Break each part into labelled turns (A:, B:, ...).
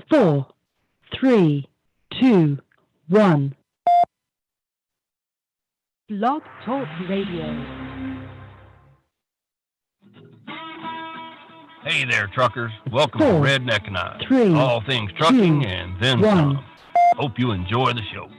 A: 4, 3, 2, 1. Blog Talk Radio.
B: Hey there, truckers. Welcome
A: 4,
B: to Redneckanize.
A: 3,
B: All things trucking
A: 2,
B: and then
A: 1.
B: some. Hope you enjoy the show.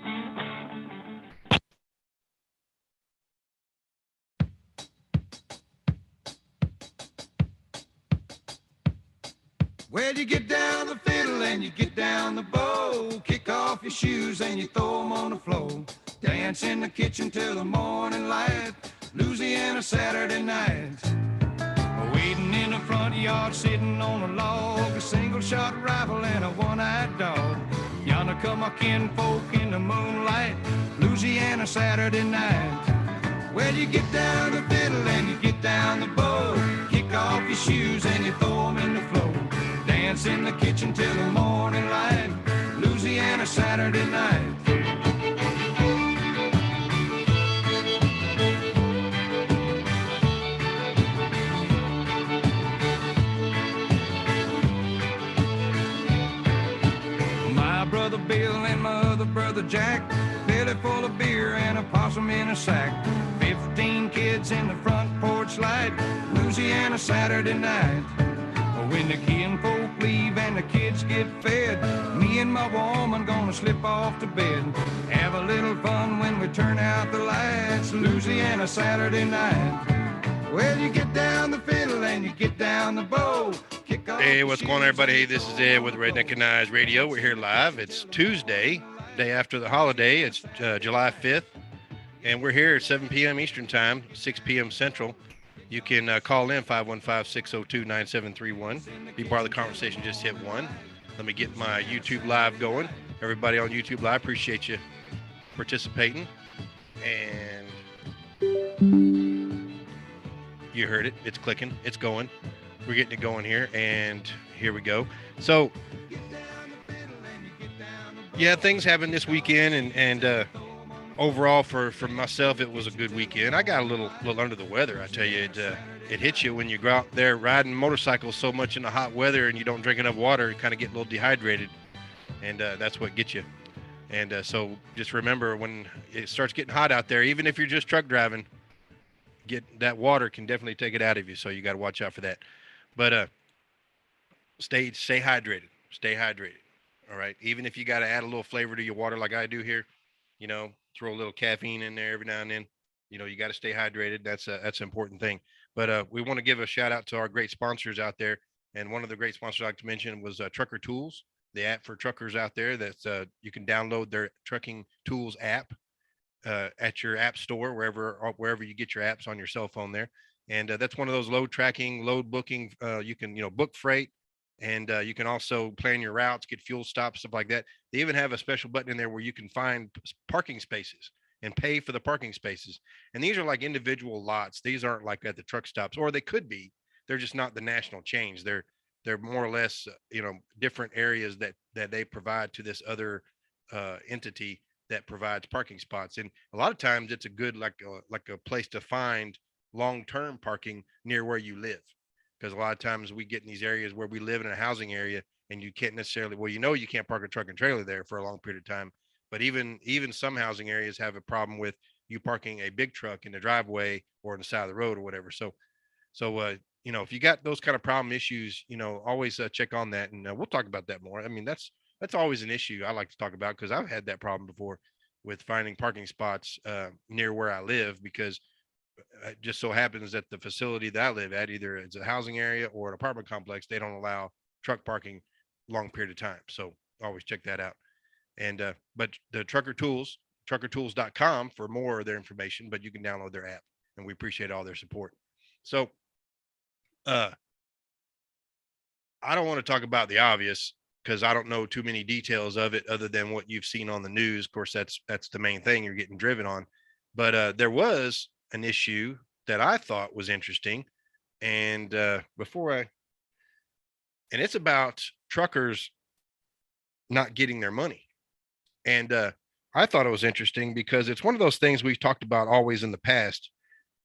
C: Well, you get down the fiddle and you get down the bow. Kick off your shoes and you throw 'em on the floor. Dance in the kitchen till the morning light. Louisiana Saturday night. Waiting in the front yard, sitting on a log. A single-shot rifle and a one-eyed dog. Yonder come my kinfolk in the moonlight. Louisiana Saturday night. Well, you get down the fiddle and you get down the bow. Kick off your shoes and you throw 'em in the floor. Dance in the kitchen till the morning light. Louisiana Saturday night. My brother Bill and my other brother Jack, belly full of beer and a possum in a sack. 15 kids in the front porch light. Louisiana Saturday night. When the kinfolk leave and the kids get fed, me and my woman gonna slip off to bed. Have a little fun when we turn out the lights. Louisiana Saturday night. Well, you get down the fiddle and you get down the bow. Kick off.
D: Hey, what's going on, everybody? Hey, this is Ed with Redneckanize Radio. We're here live. It's Tuesday, day after the holiday. It's July 5th, and we're here at 7 p.m. Eastern Time, 6 p.m. Central. You can call in 515-602-9731. Be part of the conversation. Just hit 1. Let me get my YouTube Live going. Everybody on YouTube Live, appreciate you participating. And you heard it. It's clicking. It's going. We're getting it going here. And here we go. So, yeah, things happened this weekend. And overall, for myself, it was a good weekend. I got a little under the weather. I tell you, it hits you when you go out there riding motorcycles so much in the hot weather and you don't drink enough water. You kind of get a little dehydrated, and that's what gets you. And so just remember, when it starts getting hot out there, even if you're just truck driving, get that water can definitely take it out of you. So you got to watch out for that. But stay hydrated. Stay hydrated. All right. Even if you got to add a little flavor to your water, like I do here, throw a little caffeine in there every now and then. You got to stay hydrated. That's an important thing. But we want to give a shout out to our great sponsors out there. And one of the great sponsors I'd like to mention was Trucker Tools, the app for truckers out there. That's you can download their Trucking Tools app at your app store, wherever you get your apps on your cell phone there. And that's one of those load tracking, load booking. You can book freight, and you can also plan your routes, get fuel stops, stuff like that. They even have a special button in there where you can find parking spaces and pay for the parking spaces. And these are like individual lots. These aren't like at the truck stops, or they could be. They're just not the national chains. They're more or less, different areas that they provide to this other entity that provides parking spots. And a lot of times it's a good, like a place to find long-term parking near where you live. Because a lot of times we get in these areas where we live in a housing area and you can't necessarily, you can't park a truck and trailer there for a long period of time. But even some housing areas have a problem with you parking a big truck in the driveway or on the side of the road or whatever. So if you got those kind of problem issues, always check on that. And we'll talk about that more. I mean, that's always an issue I like to talk about, because I've had that problem before with finding parking spots near where I live, because it just so happens that the facility that I live at, either it's a housing area or an apartment complex, they don't allow truck parking long period of time. So always check that out. And but the Trucker Tools, truckertools.com for more of their information, but you can download their app, and we appreciate all their support. So I don't want to talk about the obvious, because I don't know too many details of it other than what you've seen on the news. Of course, that's the main thing you're getting driven on. But there was an issue that I thought was interesting. And and it's about truckers not getting their money. And I thought it was interesting because it's one of those things we've talked about always in the past.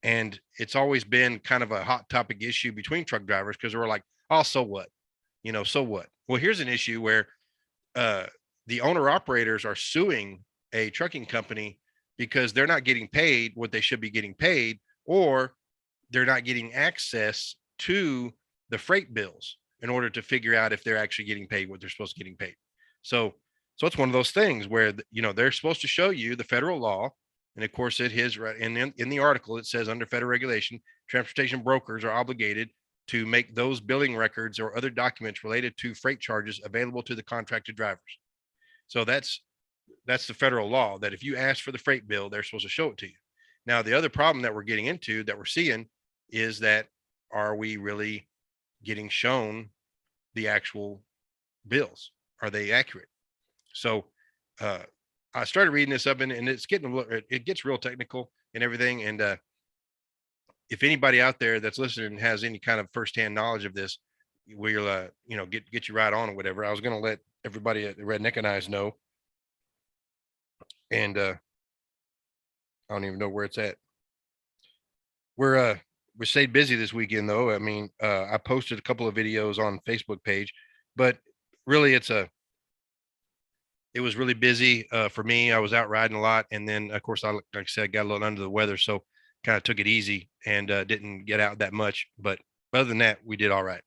D: And it's always been kind of a hot topic issue between truck drivers, because we're like, oh, so what? So what? Well, here's an issue where the owner operators are suing a trucking company because they're not getting paid what they should be getting paid, or they're not getting access to the freight bills in order to figure out if they're actually getting paid what they're supposed to be getting paid. So it's one of those things where, they're supposed to show you the federal law. And of course it is right in the article. It says under federal regulation, transportation brokers are obligated to make those billing records or other documents related to freight charges available to the contracted drivers. So that's the federal law, that if you ask for the freight bill, they're supposed to show it to you. Now, the other problem that we're getting into, that we're seeing, is that, are we really getting shown the actual bills? Are they accurate? So I started reading this up, and it gets real technical and everything. And if anybody out there that's listening has any kind of firsthand knowledge of this, we'll get you right on or whatever. I was going to let everybody at the Redneckanize know, and I don't even know where it's at. We stayed busy this weekend, though. I mean, I posted a couple of videos on Facebook page, but really it was really busy for me. I was out riding a lot, and then of course, like I said, got a little under the weather, so kind of took it easy and didn't get out that much. But other than that, we did all right.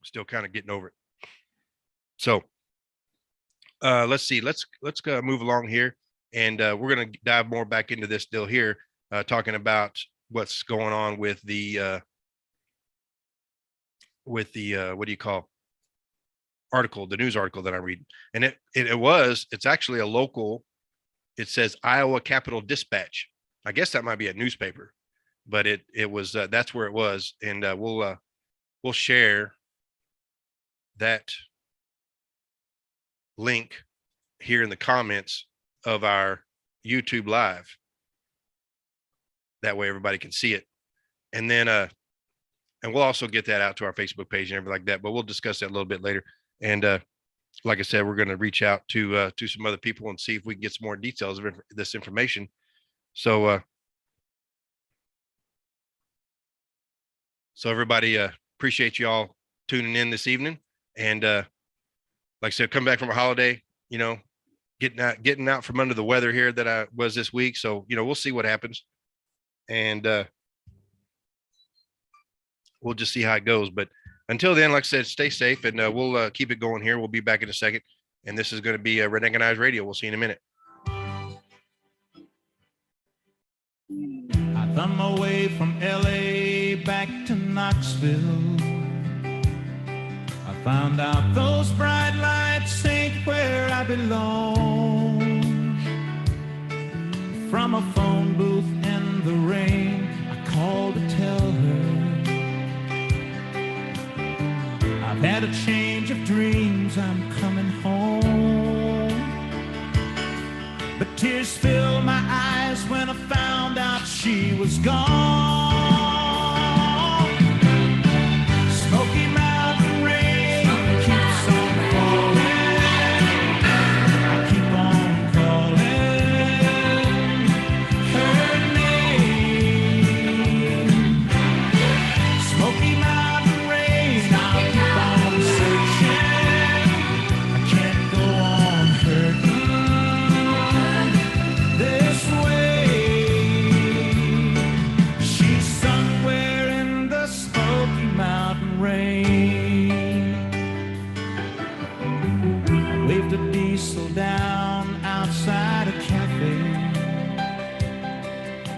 D: Still kind of getting over it. So let's see. Let's move along here, and we're gonna dive more back into this deal here, talking about what's going on with the what do you call article, the news article that I read. And it's actually a local. It says Iowa Capital Dispatch. I guess that might be a newspaper, but it was that's where it was, and we'll share that link here in the comments of our YouTube live. That way everybody can see it. And then and we'll also get that out to our Facebook page and everything like that, but we'll discuss that a little bit later. And like I said, we're going to reach out to some other people and see if we can get some more details of this information. So everybody, appreciate you all tuning in this evening. And like I said, come back from a holiday, getting out from under the weather here that I was this week. So, we'll see what happens. And we'll just see how it goes. But until then, like I said, stay safe, and we'll keep it going here. We'll be back in a second. And this is going to be Redneckanize Radio. We'll see you in a minute.
C: I thumb my way from LA back to Knoxville. I found out those bright lights ain't where I belong. From a phone booth in the rain, I called to tell her I've had a change of dreams, I'm coming home. But tears filled my eyes when I found out she was gone. Smoky Mountain rain keeps on falling. I keep on calling her name. Smoky Mountain rain, I'll keep on searching. I can't go on hurting this way. She's somewhere in the Smoky Mountain rain. I waved a diesel down outside a cafe.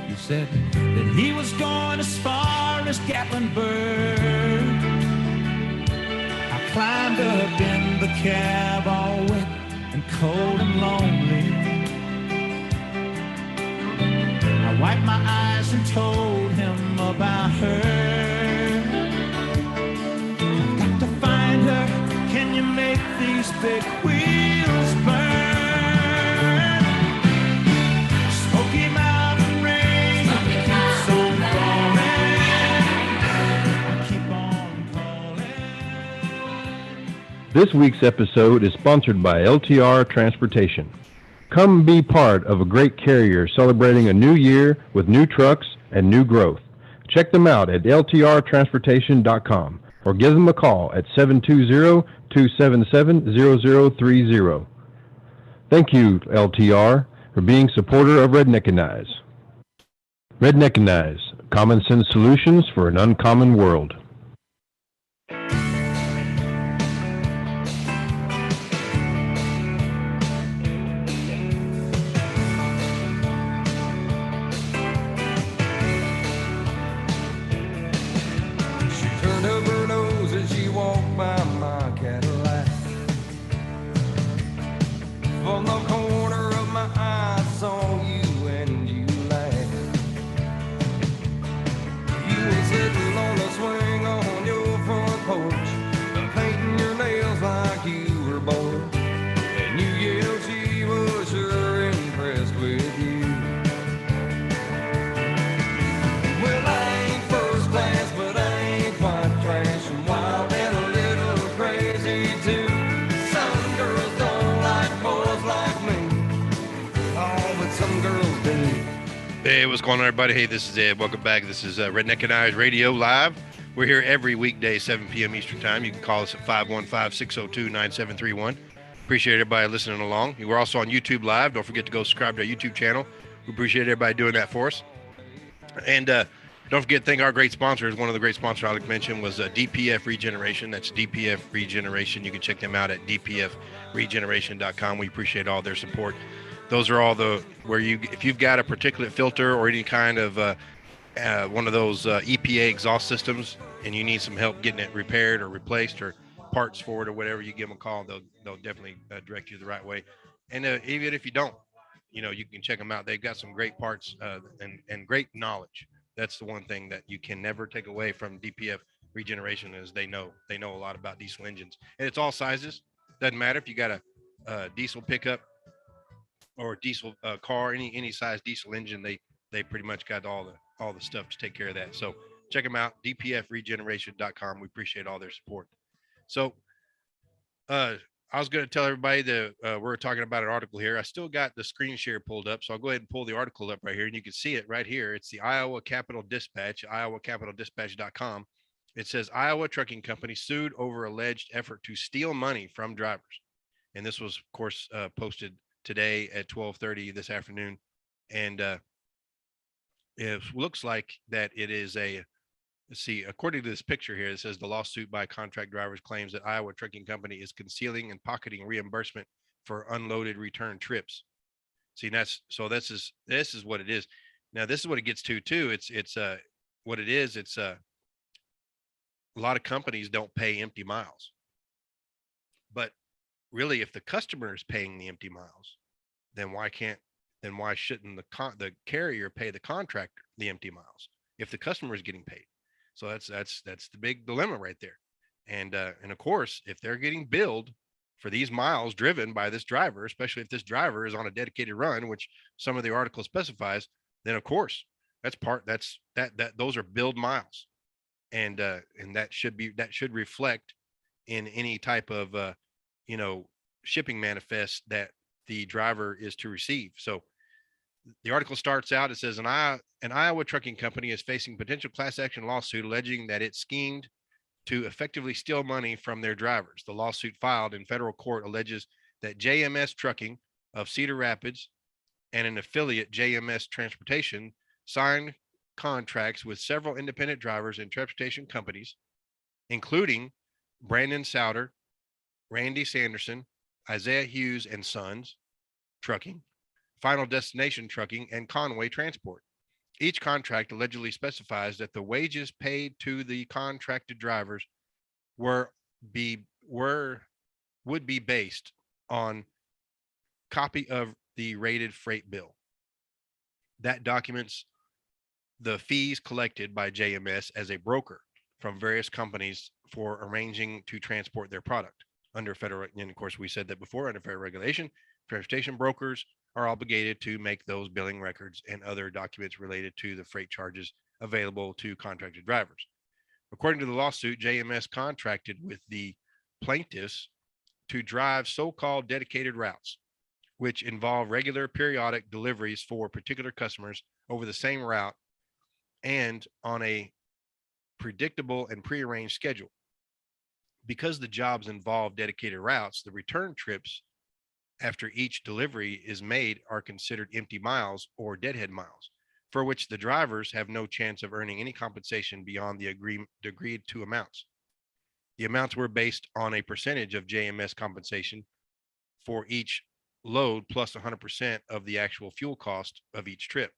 C: He said that he was going as far as Gatlinburg. I climbed up in the cab all wet and cold and lonely. I wiped my eyes and told him about her. I've got to find her. Can you make these big wheels burn? Smoky Mountain rain keeps on falling. I keep on calling.
E: This week's episode is sponsored by LTR Transportation. Come be part of a great carrier celebrating a new year with new trucks and new growth. Check them out at ltrtransportation.com or give them a call at 888-277-0030. Thank you, LTR, for being supporter of Redneckanize. Redneckanize, common sense solutions for an uncommon world.
C: She turned up her nose as she walked by my Cadillac. From the corner of my eye, I saw you and you laughed. You were sitting on the swing on your front porch, painting your nails like you were bored. And you yelled she was sure impressed with you. Well, I ain't first class, but I ain't quite trash and wild and a little crazy too. Some girls don't like boys like me. Oh, but some girls do.
D: Hey, what's going on, everybody? Hey, this is Ed. Welcome back. This is Redneckanize Radio Live. We're here every weekday, 7 p.m. Eastern Time. You can call us at 515-602-9731. Appreciate everybody listening along. We're also on YouTube Live. Don't forget to go subscribe to our YouTube channel. We appreciate everybody doing that for us. And don't forget to thank our great sponsors. One of the great sponsors I like to mention was DPF Regeneration. That's DPF Regeneration. You can check them out at dpfregeneration.com. We appreciate all their support. Those are all if you've got a particulate filter or any kind of one of those EPA exhaust systems and you need some help getting it repaired or replaced or parts for it or whatever, you give them a call. They'll definitely direct you the right way. And even if you don't, you can check them out. They've got some great parts and great knowledge. That's the one thing that you can never take away from DPF Regeneration is they know a lot about diesel engines, and it's all sizes. Doesn't matter if you got a diesel pickup or a diesel car, any size diesel engine. They pretty much got all the stuff to take care of that. So check them out, dpfregeneration.com. We appreciate all their support. So I was going to tell everybody that we're talking about an article here. I still got the screen share pulled up, so I'll go ahead and pull the article up right here, and you can see it right here. It's the Iowa Capital Dispatch, iowacapitaldispatch.com. It says Iowa Trucking Company sued over alleged effort to steal money from drivers. And this was, of course, posted today at 12:30 this afternoon. And it looks like that it is let's see, according to this picture here, it says the lawsuit by contract drivers claims that Iowa Trucking Company is concealing and pocketing reimbursement for unloaded return trips. See, this is what it is. Now, this is what it gets to too. It's what it is. It's a lot of companies don't pay empty miles, but really, if the customer is paying the empty miles, then why shouldn't the carrier pay the contractor the empty miles if the customer is getting paid? So that's the big dilemma right there. And of course, if they're getting billed for these miles driven by this driver, especially if this driver is on a dedicated run, which some of the article specifies, then of course those are billed miles, and that should reflect in any type of shipping manifest that the driver is to receive. So the article starts out, it says an Iowa trucking company is facing potential class action lawsuit alleging that it schemed to effectively steal money from their drivers. The lawsuit filed in federal court alleges that JMS Trucking of Cedar Rapids and an affiliate, JMS Transportation, signed contracts with several independent drivers and transportation companies, including Brandon Souter, Randy Sanderson, Isaiah Hughes and Sons Trucking, Final Destination Trucking, and Conway Transport. Each contract allegedly specifies that the wages paid to the contracted drivers would be based on copy of the rated freight bill that documents the fees collected by JMS as a broker from various companies for arranging to transport their product under federal. And of course, we said that before, under federal regulation, transportation brokers are obligated to make those billing records and other documents related to the freight charges available to contracted drivers. According to the lawsuit, JMS contracted with the plaintiffs to drive so-called dedicated routes, which involve regular periodic deliveries for particular customers over the same route and on a predictable and prearranged schedule. because the jobs involve dedicated routes, the return trips after each delivery is made are considered empty miles or deadhead miles, for which the drivers have no chance of earning any compensation beyond the agreed to amounts. The amounts were based on a percentage of JMS compensation for each load plus 100% of the actual fuel cost of each trip.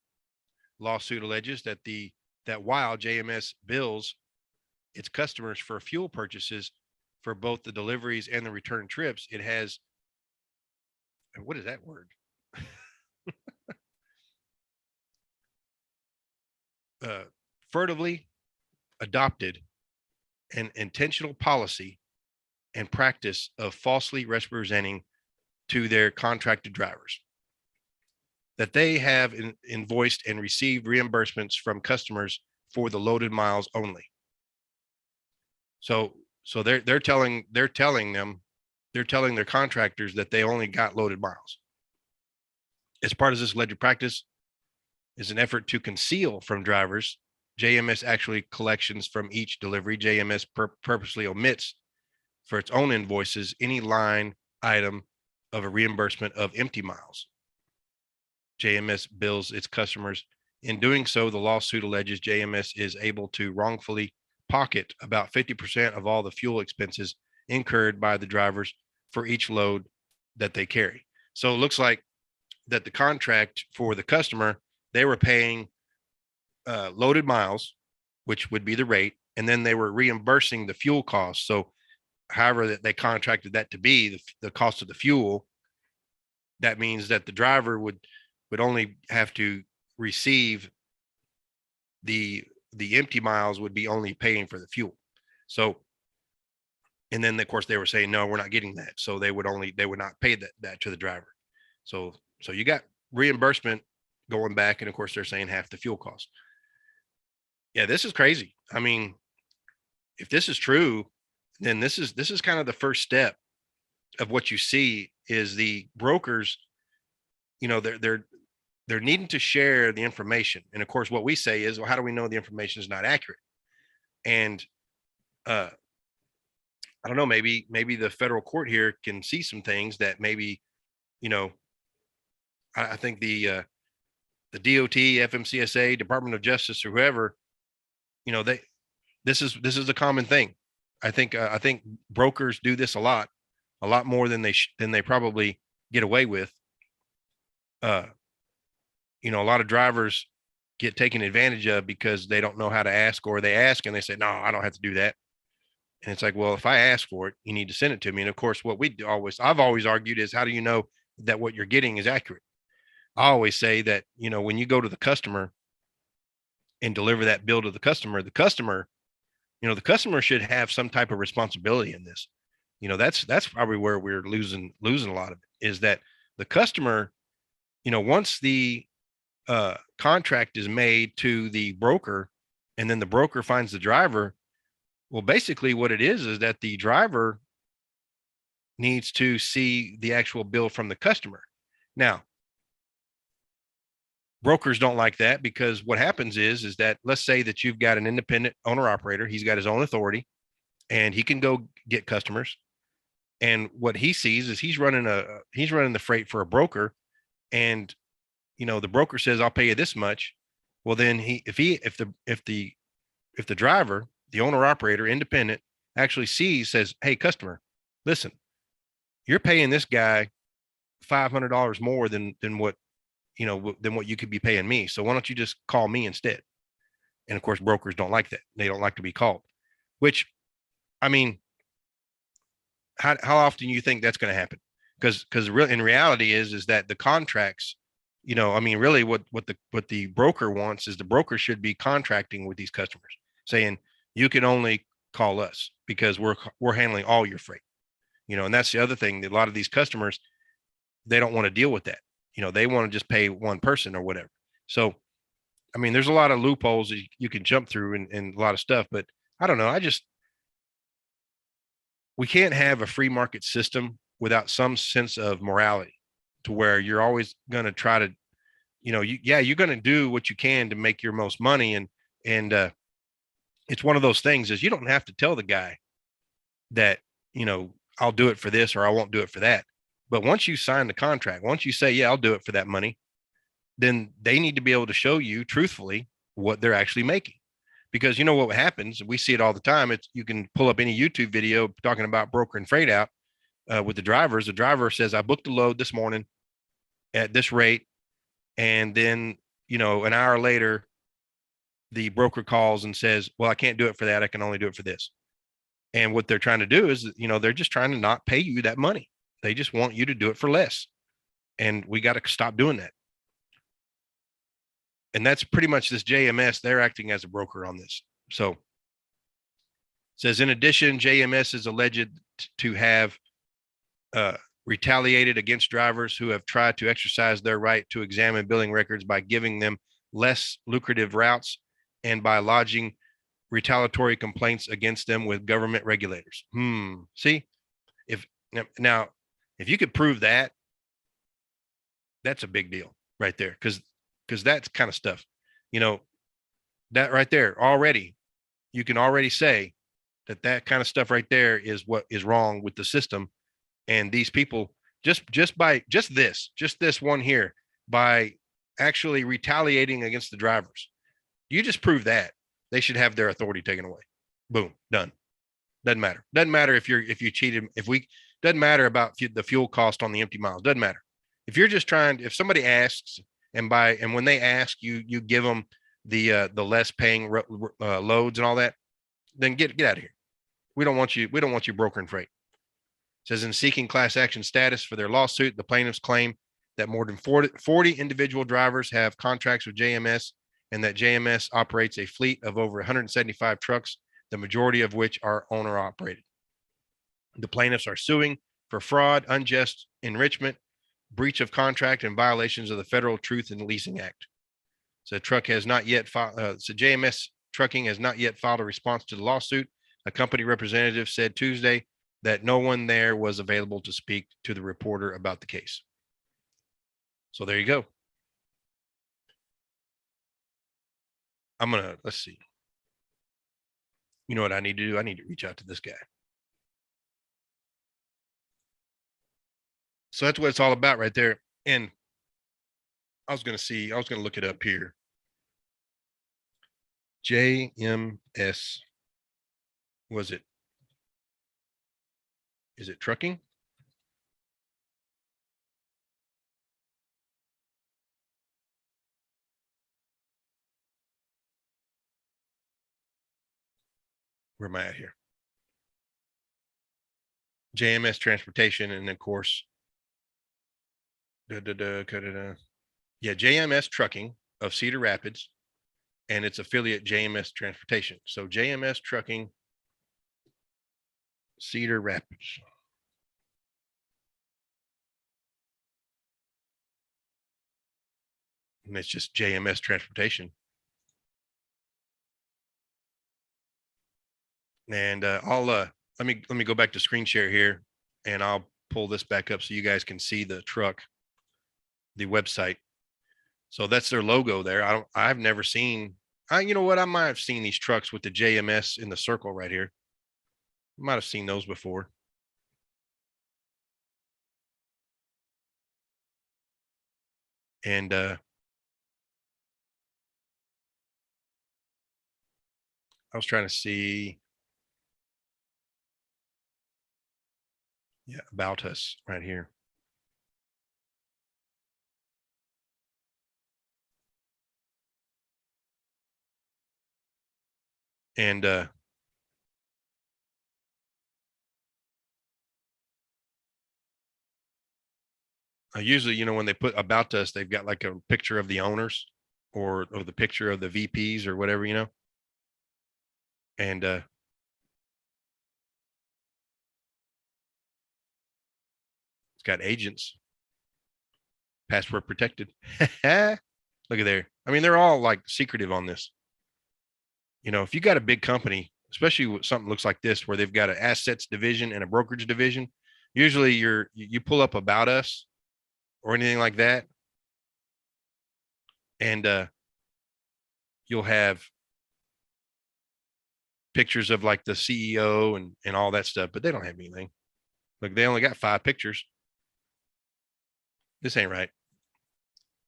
D: Lawsuit alleges that while JMS bills its customers for fuel purchases for both the deliveries and the return trips, it has, what is that word? Furtively adopted an intentional policy and practice of falsely representing to their contracted drivers that they have invoiced and received reimbursements from customers for the loaded miles only. So they're telling their contractors that they only got loaded miles. As part of this alleged practice is an effort to conceal from drivers JMS actually collections from each delivery. JMS purposely omits for its own invoices any line item of a reimbursement of empty miles. JMS bills its customers. In doing so, the lawsuit alleges JMS is able to wrongfully pocket about 50% of all the fuel expenses incurred by the drivers for each load that they carry. So it looks like that the contract for the customer, they were paying loaded miles, which would be the rate, and then they were reimbursing the fuel costs. So however that they contracted that to be the cost of the fuel, that means that the driver would only have to receive the empty miles, would be only paying for the fuel. So, and then of course they were saying, no, we're not getting that. So they would not pay that to the driver. So you got reimbursement going back. And of course they're saying half the fuel cost. Yeah, this is crazy. I mean, if this is true, then this is kind of the first step of what you see is the brokers, they're needing to share the information. And of course, what we say is, well, how do we know the information is not accurate? And I don't know, maybe the federal court here can see some things that maybe, I think the DOT, FMCSA, Department of Justice, or whoever, this is a common thing. I think brokers do this a lot more than they probably get away with. A lot of drivers get taken advantage of because they don't know how to ask, or they ask and they say, no, I don't have to do that. And it's like, well, if I ask for it, you need to send it to me. And of course, what I've always argued is, how do you know that what you're getting is accurate? I always say that, when you go to the customer and deliver that bill to the customer should have some type of responsibility in this. That's probably where we're losing a lot of it, is that the customer, once the contract is made to the broker and then the broker finds the driver, well, basically what it is that the driver needs to see the actual bill from the customer. Now, brokers don't like that, because what happens is that, let's say that you've got an independent owner operator, he's got his own authority and he can go get customers. And what he sees is he's running the freight for a broker, and the broker says, I'll pay you this much. Well, then if the driver, the owner operator, independent, actually says, hey, customer, listen, you're paying this guy $500 more than what you could be paying me. So why don't you just call me instead? And of course, brokers don't like that. They don't like to be called, which, I mean, how often you think that's going to happen? Because in reality is that the contracts, really what the broker wants is, the broker should be contracting with these customers saying, you can only call us because we're handling all your freight, and that's the other thing, that a lot of these customers, they don't want to deal with that. They want to just pay one person or whatever. So, I mean, there's a lot of loopholes that you can jump through and a lot of stuff, but I don't know. We can't have a free market system without some sense of morality, to where you're always going to try to, you're going to do what you can to make your most money. And it's one of those things is, you don't have to tell the guy that, I'll do it for this or I won't do it for that. But once you sign the contract, once you say, yeah, I'll do it for that money, then they need to be able to show you truthfully what they're actually making. Because you know what happens, we see it all the time. It's, you can pull up any YouTube video talking about broker and freight out with the drivers. The driver says, I booked a load this morning at this rate. And then, an hour later, the broker calls and says, well, I can't do it for that. I can only do it for this. And what they're trying to do is, they're just trying to not pay you that money. They just want you to do it for less. And we got to stop doing that. And that's pretty much this JMS. They're acting as a broker on this. So it says, in addition, JMS is alleged to have retaliated against drivers who have tried to exercise their right to examine billing records by giving them less lucrative routes and by lodging retaliatory complaints against them with government regulators. See, if you could prove that, that's a big deal right there. Because that's kind of stuff, that right there already, you can already say that kind of stuff right there is what is wrong with the system. And these people just this one here, by actually retaliating against the drivers, you just prove that they should have their authority taken away. Boom, done. Doesn't matter if you cheated. Doesn't matter about the fuel cost on the empty miles. Doesn't matter. If you're just if somebody asks and when they ask you give them the less paying loads and all that, then get out of here. We don't want you brokering freight. It says, in seeking class action status for their lawsuit, the plaintiffs claim that more than 40 individual drivers have contracts with JMS and that JMS operates a fleet of over 175 trucks, the majority of which are owner operated. The plaintiffs are suing for fraud, unjust enrichment, breach of contract, and violations of the Federal Truth in Leasing Act. So JMS Trucking has not yet filed a response to the lawsuit. A company representative said Tuesday that no one there was available to speak to the reporter about the case. So there you go. Let's see. You know what I need to do? I need to reach out to this guy. So that's what it's all about right there. And I was going to look it up here. JMS, is it trucking? Where am I at here? JMS Transportation, and of course, JMS Trucking of Cedar Rapids and its affiliate JMS Transportation. So JMS Trucking, Cedar Rapids. And it's just JMS Transportation. And let me go back to screen share here, and I'll pull this back up so you guys can see the truck, the website. So that's their logo there. I've never seen, you know what? I might have seen these trucks with the JMS in the circle right here. Might have seen those before. And I was trying to see, about us right here. And usually, when they put about us, they've got like a picture of the owners or the picture of the VPs or whatever, and it's got agents, password protected. Look at there. I mean, they're all like secretive on this. If you got a big company, especially with something looks like this, where they've got an assets division and a brokerage division, usually you pull up about us or anything like that, and you'll have pictures of like the CEO and all that stuff, but they don't have anything. Look, they only got 5 pictures. This ain't right.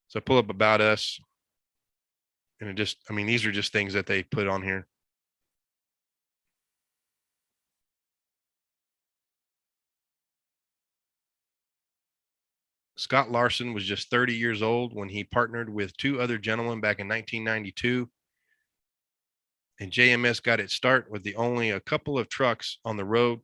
D: So pull up about us. And it just, I mean, these are just things that they put on here. Scott Larson was just 30 years old when he partnered with 2 other gentlemen back in 1992. And JMS got its start with only a couple of trucks on the road.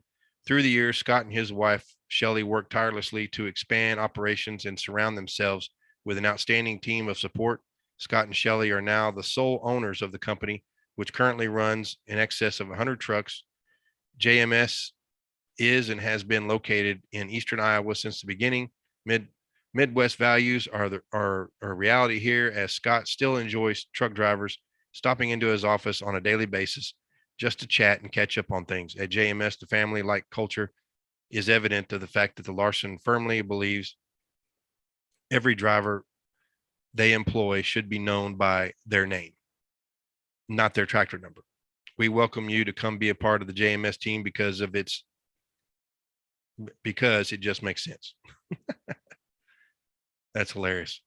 D: Through the years, Scott and his wife, Shelley, worked tirelessly to expand operations and surround themselves with an outstanding team of support. Scott and Shelley are now the sole owners of the company, which currently runs in excess of 100 trucks. JMS is and has been located in eastern Iowa since the beginning. Midwest values are a reality here, as Scott still enjoys truck drivers stopping into his office on a daily basis just to chat and catch up on things. At JMS, the family-like culture is evident of the fact that the Larson firmly believes every driver they employ should be known by their name, not their tractor number. We welcome you to come be a part of the JMS team because it just makes sense. That's hilarious.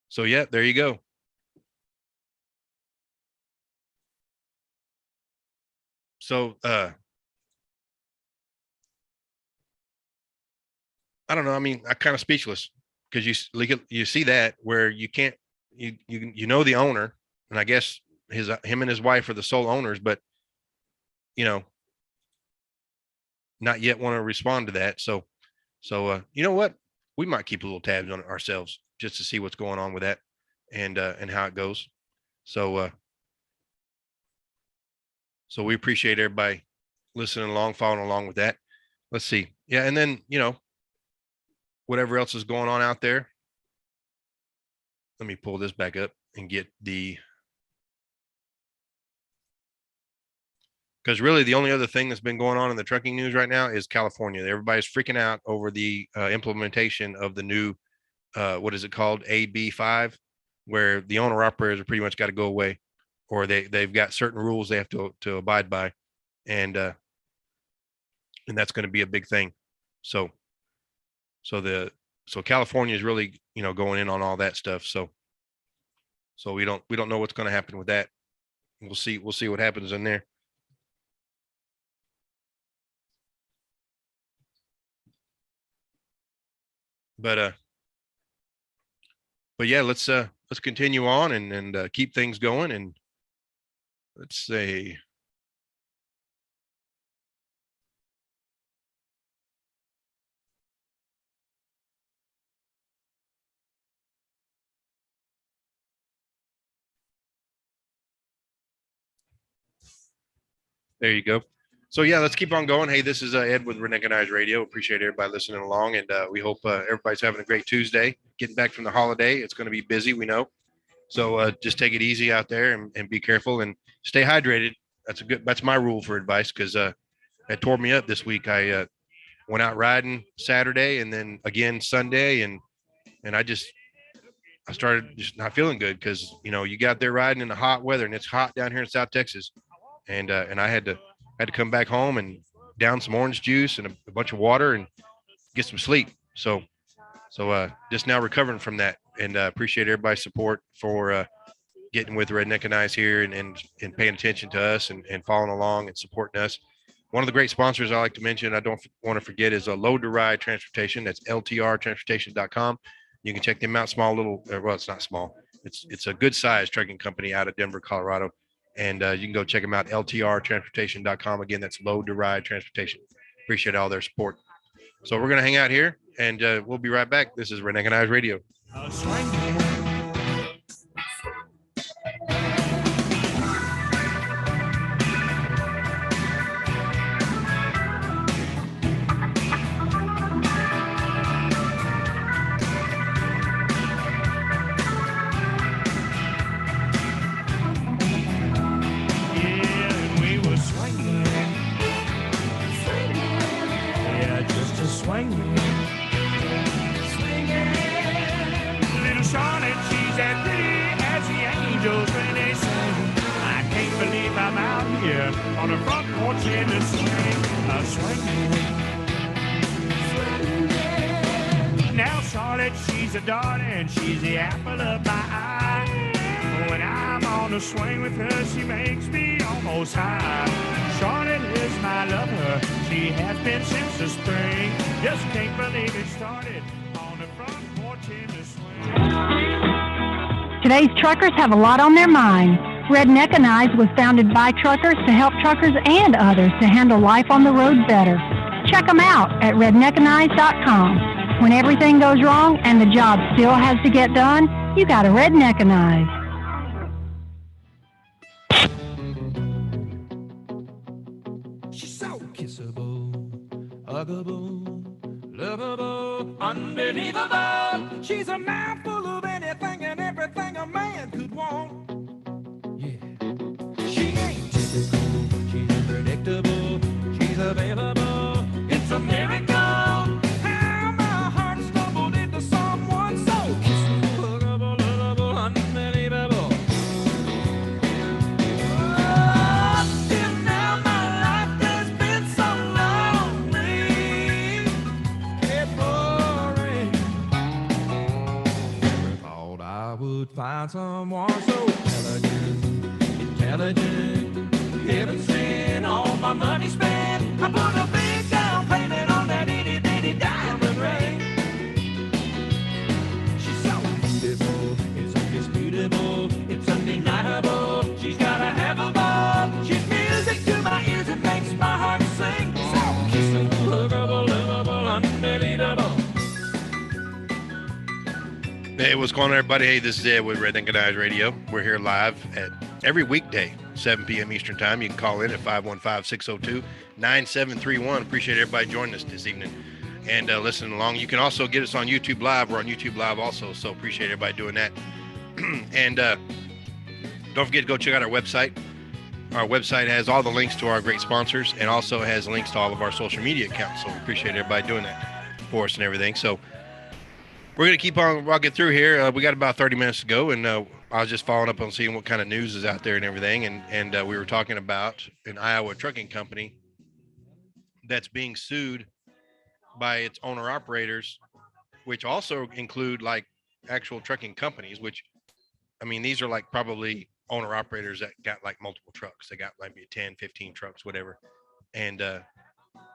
D: So yeah, there you go. So I don't know. I mean, I'm kind of speechless because you see that where you can't, you know the owner, and I guess him and his wife are the sole owners, but not yet want to respond to that. So you know what? We might keep a little tabs on it ourselves just to see what's going on with that and how it goes. So we appreciate everybody listening along, following along with that. Let's see. Yeah. And then, whatever else is going on out there. Let me pull this back up and get because really the only other thing that's been going on in the trucking news right now is California. Everybody's freaking out over the implementation of the new, what is it called? AB5, where the owner operators are pretty much got to go away, or they've got certain rules they have to abide by. And that's going to be a big thing. So California is really, going in on all that stuff. So we don't know what's going to happen with that. We'll see what happens in there. But yeah, let's continue on and keep things going. And let's say, there you go. So yeah, let's keep on going. Hey, this is Ed with Redneckanize Radio. Appreciate everybody listening along, and we hope everybody's having a great Tuesday. Getting back from the holiday, it's going to be busy, we know. So just take it easy out there and be careful and stay hydrated. That's my rule for advice, because it tore me up this week. I went out riding Saturday and then again Sunday, and I started just not feeling good because you got there riding in the hot weather, and it's hot down here in South Texas, and I had to come back home and down some orange juice and a bunch of water and get some sleep. So just now recovering from that, and appreciate everybody's support for getting with Redneckanize here and paying attention to us and following along and supporting us. One of the great sponsors I like to mention, I don't want to forget, is a Load to Ride Transportation. That's ltrtransportation.com. You can check them out. Well, it's not small. It's a good sized trucking company out of Denver, Colorado. And you can go check them out, ltrtransportation.com. Again, that's Load to Ride Transportation. Appreciate all their support. So we're going to hang out here, and we'll be right back. This is Redneckanize Radio.
F: Swinging. Little Charlotte, she's as pretty as the angels when they sing. I can't believe I'm out on the front porch in the swing, swinging. Now Charlotte, she's a darling, she's the apple of my eye. When I'm on the swing with her, she makes me almost high. Charlotte is my lover, she has been since the spring. Just can't believe it started on the front porch in the swing.
A: Today's truckers have a lot on their minds. Redneckanize was founded by truckers to help truckers and others to handle life on the road better. Check them out at redneckanize.com. When everything goes wrong and the job still has to get done, you got to redneckanize.
C: She's so kissable, huggable, lovable, unbelievable. She's a mouthful of anything and everything a man could want. Yeah. She ain't typical, she's unpredictable, she's available. It's a miracle. How my heart stumbled into someone so kissable, huggable, lovable, unbelievable. Oh, till now my life has been so lonely and boring. Never thought I would find someone so intelligent, heaven sent, all my money spent. I put a big down payment on that itty bitty diamond ring. She's so beautiful, it's undisputable, it's undeniable. She's gotta have a ball. She's music to my ears and makes my heart sing. So kissable, huggable, lovable, unbelievable.
D: Hey, what's going on, everybody? Hey, this is Ed with Redneckanize Radio. We're here live at every weekday, 7 p.m. Eastern Time. You can call in at 515-602-9731. Appreciate everybody joining us this evening and listening along. You can also get us on YouTube Live. We're on YouTube Live also, so appreciate everybody doing that. And don't forget to go check out our website. Our website has all the links to our great sponsors and also has links to all of our social media accounts. So we appreciate everybody doing that for us and everything. So we're going to keep on walking through here. We got about 30 minutes to go, and I was just following up on seeing what kind of news is out there and everything. And we were talking about an Iowa trucking company that's being sued by its owner operators, which also include like actual trucking companies, which, I mean, these are like probably owner operators that got like multiple trucks. They got maybe 10, 15 trucks, whatever. And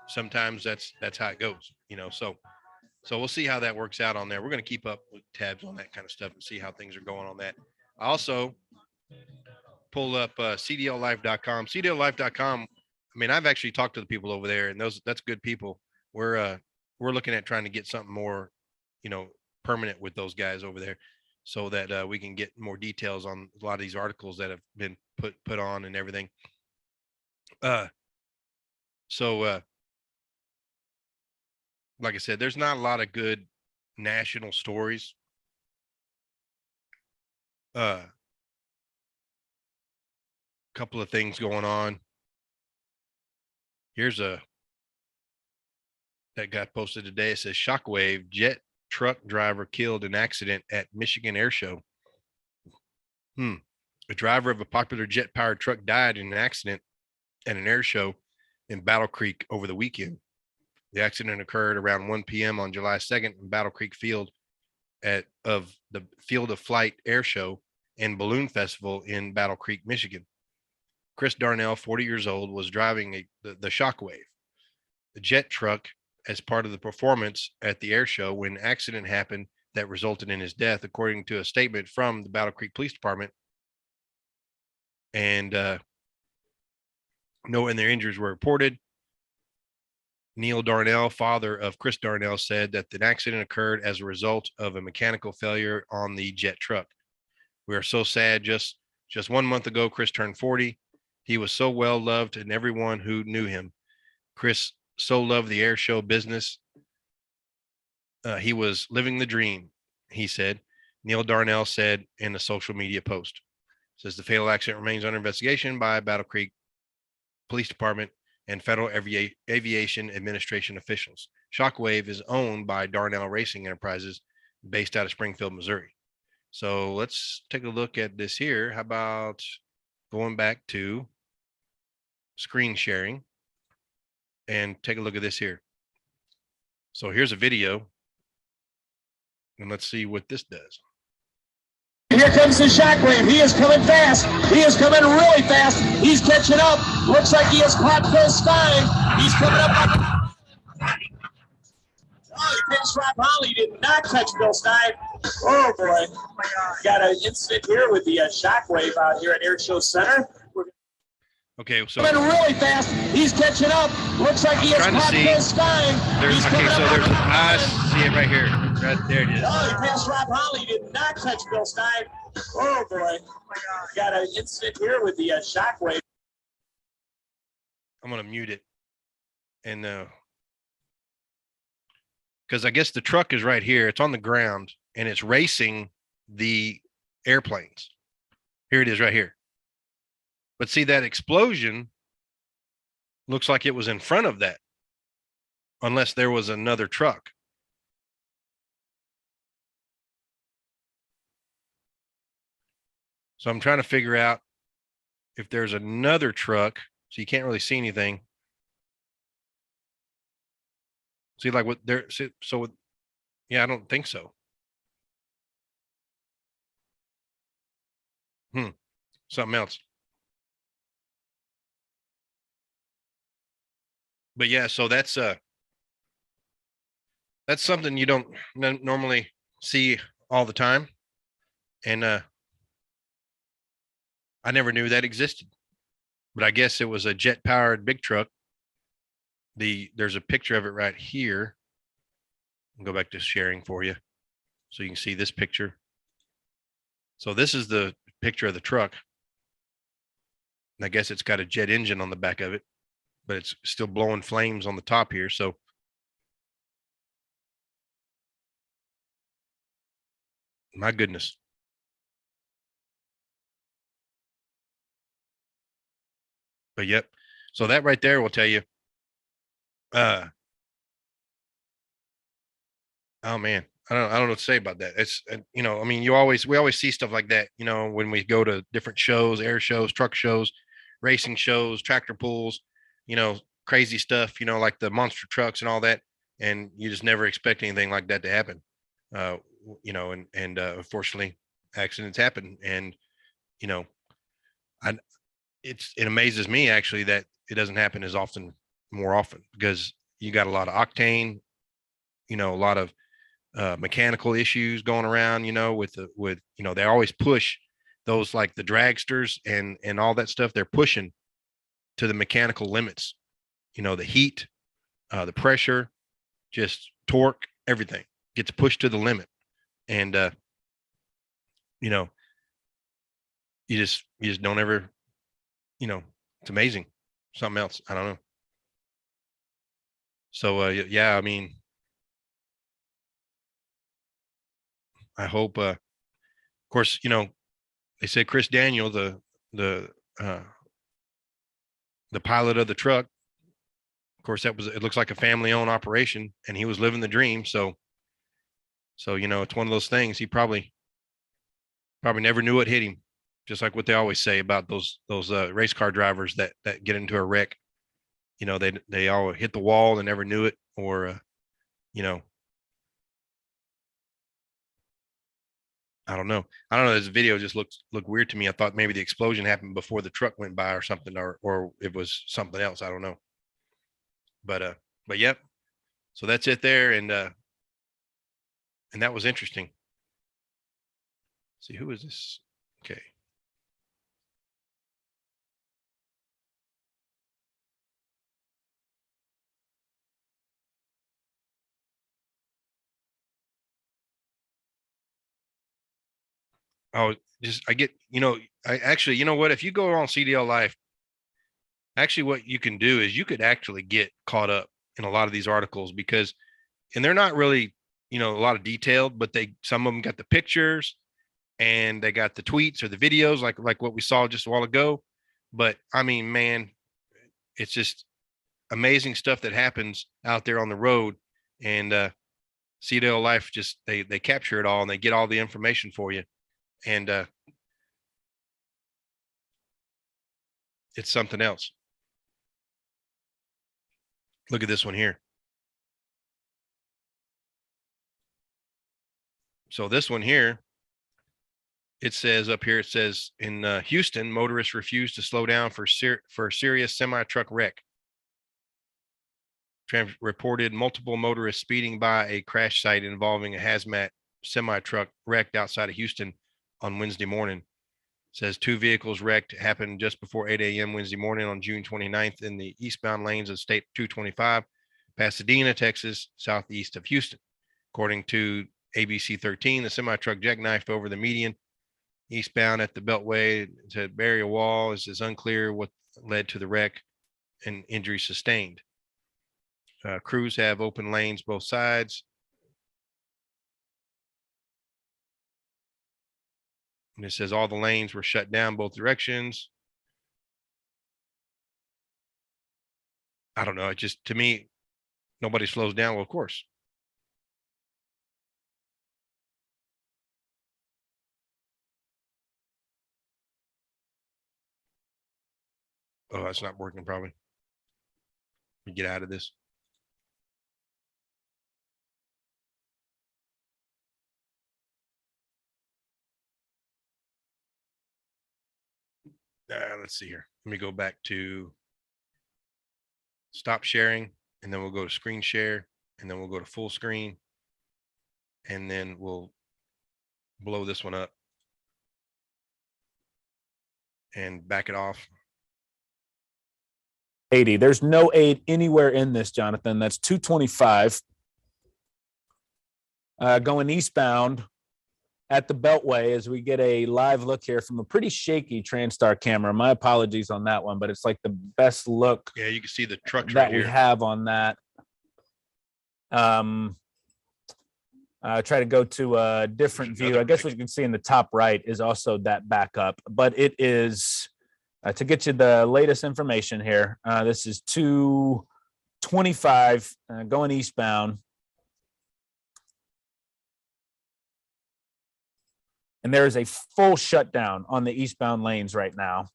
D: sometimes that's how it goes, you know, so we'll see how that works out on there. We're going to keep up with tabs on that kind of stuff and see how things are going on that. I also pull up cdllife.com. cdllife.com. I mean, I've actually talked to the people over there, and that's good people. We're looking at trying to get something more, you know, permanent with those guys over there, so that we can get more details on a lot of these articles that have been put on and everything. Like I said, there's not a lot of good national stories. Couple of things going on. Here's that got posted today. It says shockwave, jet truck driver killed in accident at Michigan Air Show. A driver of a popular jet-powered truck died in an accident at an air show in Battle Creek over the weekend. The accident occurred around 1 p.m. on July 2nd in Battle Creek Field of the Field of Flight Air Show and Balloon Festival in Battle Creek, Michigan. Chris Darnell, 40 years old, was driving the Shockwave, the jet truck, as part of the performance at the air show when an accident happened that resulted in his death, according to a statement from the Battle Creek Police Department. And no other injuries were reported. Neil Darnell, father of Chris Darnell, said that the accident occurred as a result of a mechanical failure on the jet truck. We are so sad. Just 1 month ago, Chris turned 40. He was so well loved and everyone who knew him. Chris so loved the air show business. He was living the dream, he said. Neil Darnell said in a social media post. Says the fatal accident remains under investigation by Battle Creek Police Department and Federal Aviation Administration officials. Shockwave is owned by Darnell Racing Enterprises based out of Springfield, Missouri. So let's take a look at this here. How about going back to screen sharing and take a look at this here. So here's a video, and let's see what this does.
G: Here comes the shockwave. He is coming fast. He is coming really fast. He's catching up. Looks like he has caught Phil Stein. He's coming up. Oh, he pinched Rob Holly. Did not touch Phil Stein. Oh, boy. Got an incident here with the shockwave out here at Air Show Center.
D: Okay, so
G: coming really fast. He's catching up. Looks like he has caught Phil Stein.
D: There's I see it right here. Right there it is.
G: Oh, he passed Rob Holly. Did not touch Phil Stein. Oh, boy. Got an incident here with the shockwave.
D: I'm going to mute it. And because I guess the truck is right here. It's on the ground, and it's racing the airplanes. Here it is right here. But see, that explosion looks like it was in front of that, unless there was another truck. So I'm trying to figure out if there's another truck, so you can't really see anything. See, like what there, so yeah, I don't think so. Something else. But yeah, so that's something you don't normally see all the time. And I never knew that existed. But I guess it was a jet powered big truck. There's a picture of it right here. I'll go back to sharing for you so you can see this picture. So this is the picture of the truck. And I guess it's got a jet engine on the back of it, but it's still blowing flames on the top here. So my goodness. But yep. So that right there will tell you, oh man, I don't know what to say about that. It's, you know, I mean, we always see stuff like that, you know, when we go to different shows, air shows, truck shows, racing shows, tractor pulls, you know, crazy stuff, you know, like the monster trucks and all that. And you just never expect anything like that to happen. You know, and unfortunately accidents happen. And, you know, it amazes me actually that it doesn't happen as more often, because you got a lot of octane, you know, a lot of mechanical issues going around, you know, with you know, they always push those, like the dragsters and all that stuff. They're pushing to the mechanical limits, you know, the heat, the pressure, just torque, everything gets pushed to the limit. And, you know, you just don't ever, you know, it's amazing. Something else. I don't know. So, yeah, I mean, I hope, of course, you know, they said Chris Daniel, the pilot of the truck, of course, it looks like a family owned operation, and he was living the dream. So, you know, it's one of those things. He probably never knew what hit him. Just like what they always say about those race car drivers that get into a wreck. You know, they all hit the wall and never knew it, or, you know, I don't know. This video just looked weird to me. I thought maybe the explosion happened before the truck went by or something, or it was something else. I don't know. But yep. So that's it there. And that was interesting. Let's see, who is this? Okay. Oh, I get, you know, you know what, if you go on CDL Life, actually what you can do is you could actually get caught up in a lot of these articles, because, and they're not really, you know, a lot of detailed, but some of them got the pictures and they got the tweets or the videos, like what we saw just a while ago. But I mean, man, it's just amazing stuff that happens out there on the road. And CDL Life, just they capture it all, and they get all the information for you. And it's something else. Look at this one here. So this one here, it says up here, it says in Houston, motorists refused to slow down for serious semi-truck wreck. Reported multiple motorists speeding by a crash site involving a hazmat semi-truck wrecked outside of Houston on Wednesday morning. It says 2 vehicles wrecked happened just before 8 a.m. Wednesday morning on June 29th in the eastbound lanes of State 225, Pasadena, Texas, southeast of Houston. According to ABC 13, the semi-truck jackknifed over the median eastbound at the Beltway to bury a wall. It is unclear what led to the wreck and injury sustained. Crews have open lanes both sides. And it says all the lanes were shut down both directions. I don't know. It just, to me, nobody slows down. Well, of course. Oh, that's not working probably. Let me get out of this. Let's see here. Let me go back to stop sharing, and then we'll go to screen share, and then we'll go to full screen, and then we'll blow this one up and back it off.
H: 80. There's no aid anywhere in this, Jonathan. That's 225 going eastbound at the Beltway as we get a live look here from a pretty shaky TransStar camera. My apologies on that one, but it's like the best look.
D: Yeah, you can see the trucks
H: that
D: right here.
H: We have on that. Try to go to a different view. I guess what you can see in the top right is also that backup, but it is to get you the latest information here. This is 225 going eastbound. And there is a full shutdown on the eastbound lanes right now.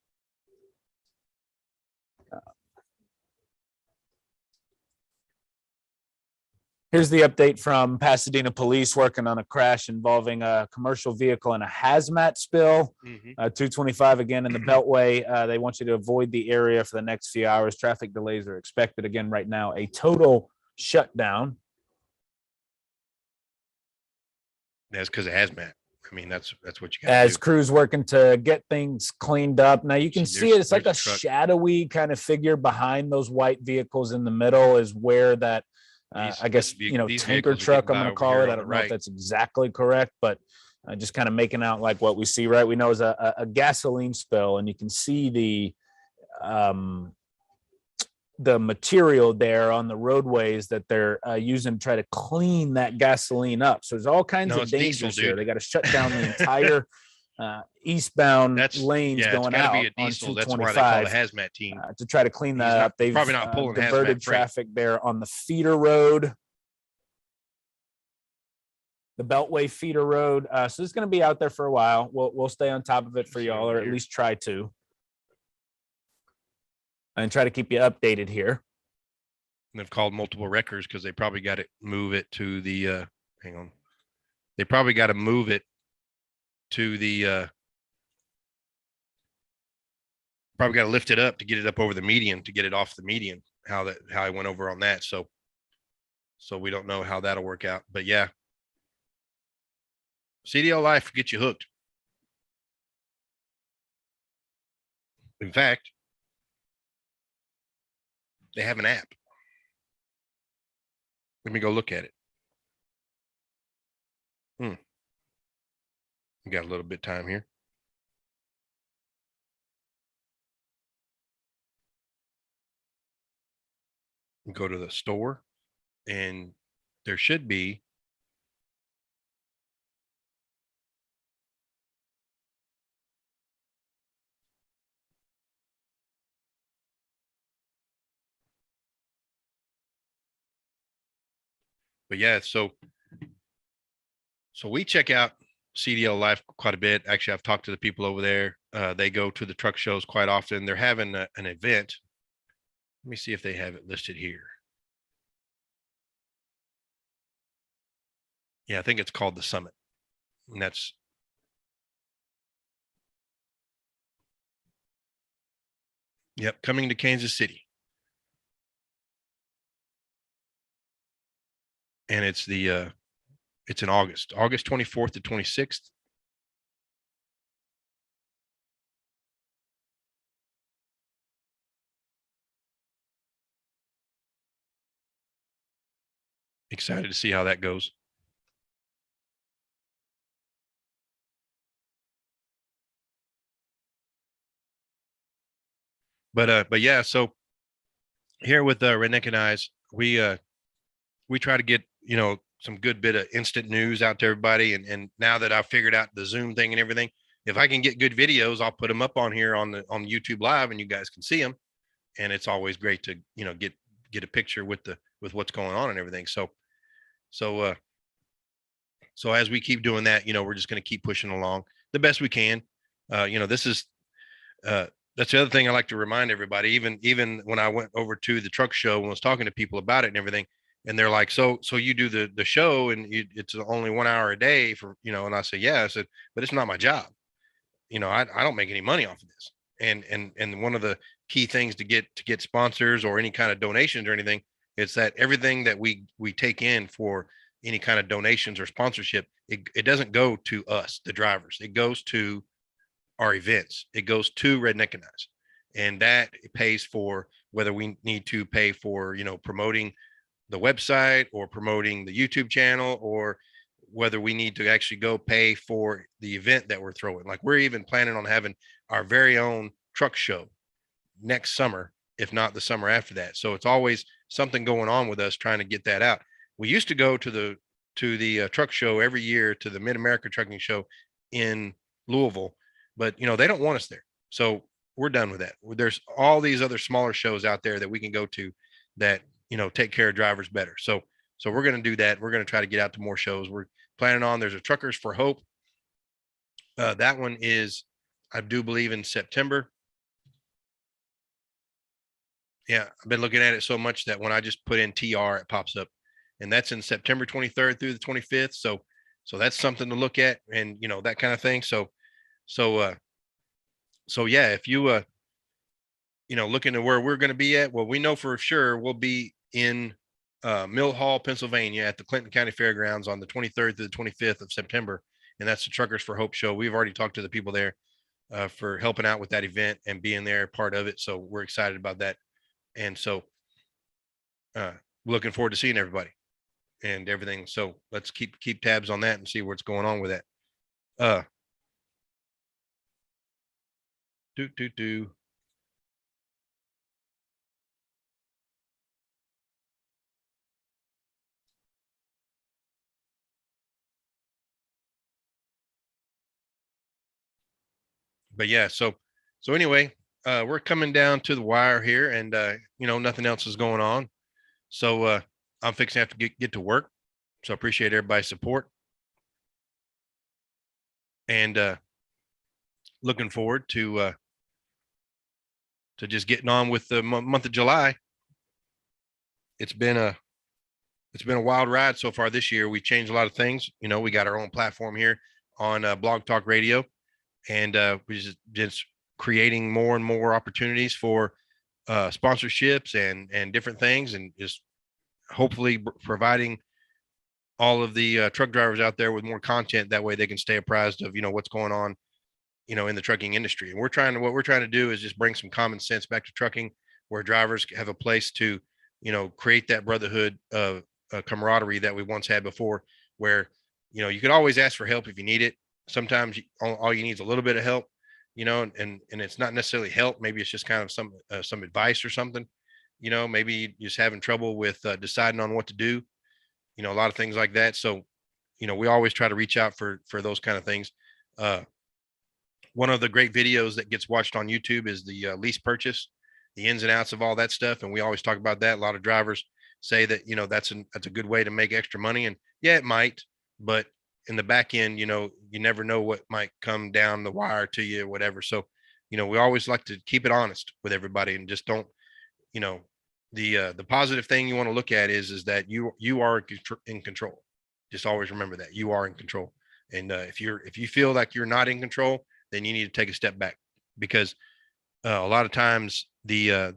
H: Here's the update from Pasadena police working on a crash involving a commercial vehicle and a hazmat spill. 225 again in the Beltway. They want you to avoid the area for the next few hours. Traffic delays are expected again right now. A total shutdown.
D: That's because of hazmat. I mean, that's what you got.
H: As crews working to get things cleaned up. Now you can see it. It's like a shadowy kind of figure behind those white vehicles in the middle is where that, I guess, tanker truck, I'm going to call it. I don't know if that's exactly correct, but just kind of making out like what we see, right? We know is a gasoline spill, and you can see the material there on the roadways that they're using to try to clean that gasoline up. So there's all kinds of dangers here. They got to shut down the entire eastbound lanes going out on 225.
D: That's why they call the hazmat team
H: to try to clean that up. They've
D: probably not pulling
H: diverted traffic there on the feeder road, the Beltway feeder road. So it's going to be out there for a while. We'll stay on top of it for y'all, or at least try to. And try to keep you updated here.
D: And they've called multiple wreckers because they probably got to move it to the hang on. They probably got to move it to the probably got to lift it up to get it up over the median, to get it off the median. How I went over on that. So we don't know how that'll work out. But yeah. CDL Life get you hooked. In fact, they have an app. Let me go look at it. We got a little bit of time here. Go to the store, and there should be but yeah, so we check out CDL Life quite a bit. Actually, I've talked to the people over there. They go to the truck shows quite often. They're having an event. Let me see if they have it listed here. Yeah, I think it's called the Summit, and that's coming to Kansas City. And it's it's in August 24th to 26th. Excited to see how that goes. But yeah, so here with Redneckanize, we try to get, some good bit of instant news out to everybody. And now that I've figured out the Zoom thing and everything, if I can get good videos, I'll put them up on here on YouTube Live, and you guys can see them. And it's always great to, get a picture with what's going on and everything. So as we keep doing that, we're just going to keep pushing along the best we can. This is, that's the other thing I like to remind everybody, even when I went over to the truck show and was talking to people about it and everything, and they're like, so you do the show and it's only 1 hour a day for, and I say, yeah, I said, but it's not my job. I don't make any money off of this. And one of the key things to get sponsors or any kind of donations or anything, it's that everything that we take in for any kind of donations or sponsorship, it doesn't go to us, the drivers. It goes to our events. It goes to Redneckanize, and that pays for whether we need to pay for, promoting the website or promoting the YouTube channel, or whether we need to actually go pay for the event that we're throwing. Like, we're even planning on having our very own truck show next summer, if not the summer after that. So it's always something going on with us trying to get that out. We used to go to the truck show every year, to the Mid-America Trucking Show in Louisville, but they don't want us there. So we're done with that. There's all these other smaller shows out there that we can go to that, take care of drivers better. So we're going to do that. We're going to try to get out to more shows. We're planning on, there's a Truckers for Hope. That one is, I do believe, in September. Yeah, I've been looking at it so much that when I just put in TR, it pops up, and that's in September 23rd through the 25th. So that's something to look at, and that kind of thing. So yeah, if you looking at where we're going to be at, well, we know for sure we'll be in Mill Hall, Pennsylvania, at the Clinton County Fairgrounds on the 23rd to the 25th of September, and that's the Truckers for Hope show. We've already talked to the people there for helping out with that event and being there, part of it. So we're excited about that, and so looking forward to seeing everybody and everything. So let's keep tabs on that and see what's going on with that. But yeah, so anyway, we're coming down to the wire here, and nothing else is going on. So I'm fixing to have to get to work. So I appreciate everybody's support, and looking forward to just getting on with the month of July. It's been a wild ride so far this year. We've changed a lot of things. We got our own platform here on Blog Talk Radio, and we just creating more and more opportunities for sponsorships and different things, and just hopefully providing all of the truck drivers out there with more content. That way they can stay apprised of, what's going on, in the trucking industry. And what we're trying to do is just bring some common sense back to trucking, where drivers have a place to, create that brotherhood of camaraderie that we once had before, where, you could always ask for help if you need it. Sometimes all you need is a little bit of help, and it's not necessarily help. Maybe it's just kind of some advice or something, maybe you're just having trouble with deciding on what to do, a lot of things like that. So, we always try to reach out for those kind of things. One of the great videos that gets watched on YouTube is the lease purchase, the ins and outs of all that stuff. And we always talk about that. A lot of drivers say that, that's a good way to make extra money. And yeah, it might, but in the back end, you never know what might come down the wire to you or whatever. So, we always like to keep it honest with everybody, and just don't, the positive thing you want to look at is that you are in control. Just always remember that you are in control. And if you feel like you're not in control, then you need to take a step back, because a lot of times the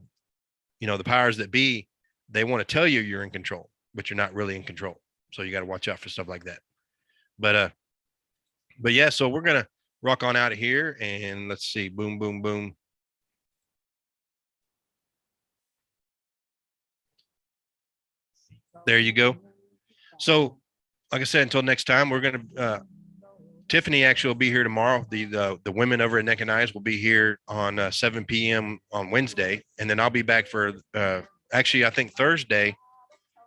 D: powers that be, they want to tell you you're in control, but you're not really in control. So you got to watch out for stuff like that. But yeah, so we're going to rock on out of here, and let's see. Boom, boom, boom. There you go. So like I said, until next time, we're going to, Tiffany actually will be here tomorrow. The women over at Redneckanize will be here on 7 p.m. on Wednesday. And then I'll be back for, actually, I think Thursday.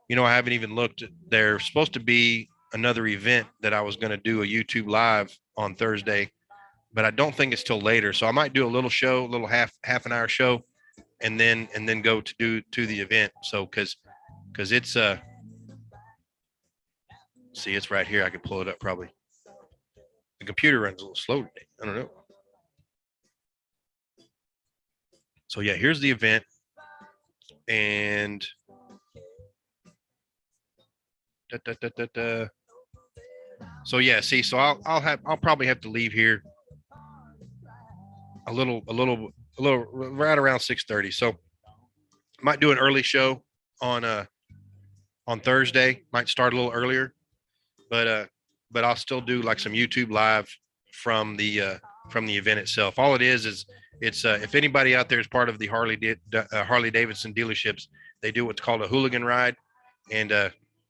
D: I haven't even looked. There's supposed to be another event that I was going to do a YouTube live on Thursday, but I don't think it's till later. So I might do a little show, a little half an hour show, and then go to the event. So because it's see, it's right here. I can pull it up probably. The computer runs a little slow today. I don't know. So yeah, here's the event. And so yeah, see, so I'll probably have to leave here a little right around 6:30. So might do an early show on Thursday, might start a little earlier, but I'll still do like some YouTube live from the event itself. All it is it's if anybody out there is part of the Harley Davidson dealerships, they do what's called a hooligan ride, and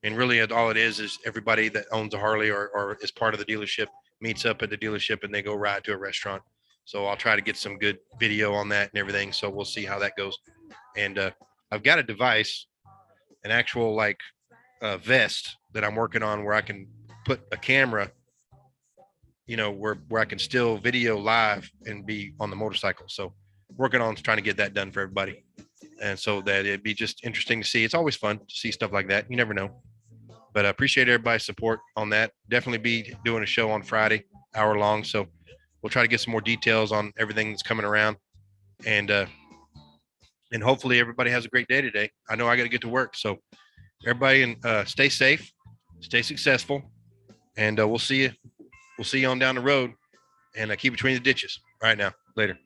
D: really all it is everybody that owns a Harley or is part of the dealership meets up at the dealership and they go ride to a restaurant. So I'll try to get some good video on that and everything. So we'll see how that goes. And I've got a device, an actual like vest that I'm working on where I can put a camera, where I can still video live and be on the motorcycle. So working on trying to get that done for everybody. And so that it'd be just interesting to see. It's always fun to see stuff like that. You never know. But I appreciate everybody's support on that. Definitely be doing a show on Friday, hour long. So we'll try to get some more details on everything that's coming around. And hopefully everybody has a great day today. I know I got to get to work. So everybody, stay safe, stay successful, and we'll see you. We'll see you on down the road, and keep between the ditches. All right now, later.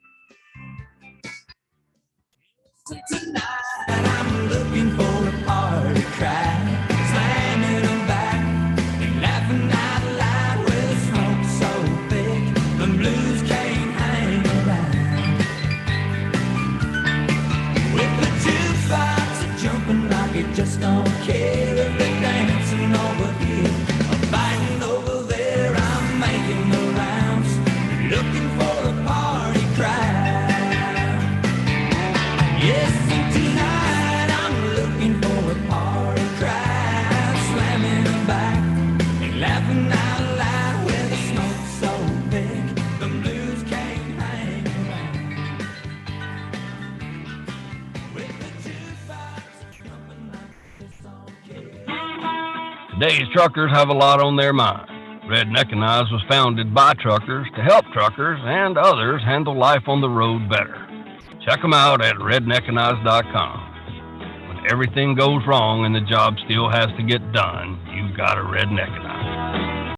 C: Tonight I'm looking for a party cry, slamming them back and laughing out loud with smoke so thick the blues can't hang around. With the jukebox jumping like it just don't care if they're dancing over here or fighting over there. I'm making the rounds, looking for a party crowd. Yes, tonight I'm looking for a party crowd, slamming them back and laughing out loud with the smoke so big the blues can't hang around. With the jukebox jumping like this song kid.
B: Today's truckers have a lot on their mind. Redneckanize was founded by truckers to help truckers and others handle life on the road better. Check them out at redneckanize.com. When everything goes wrong and the job still has to get done, you've got to redneckanize.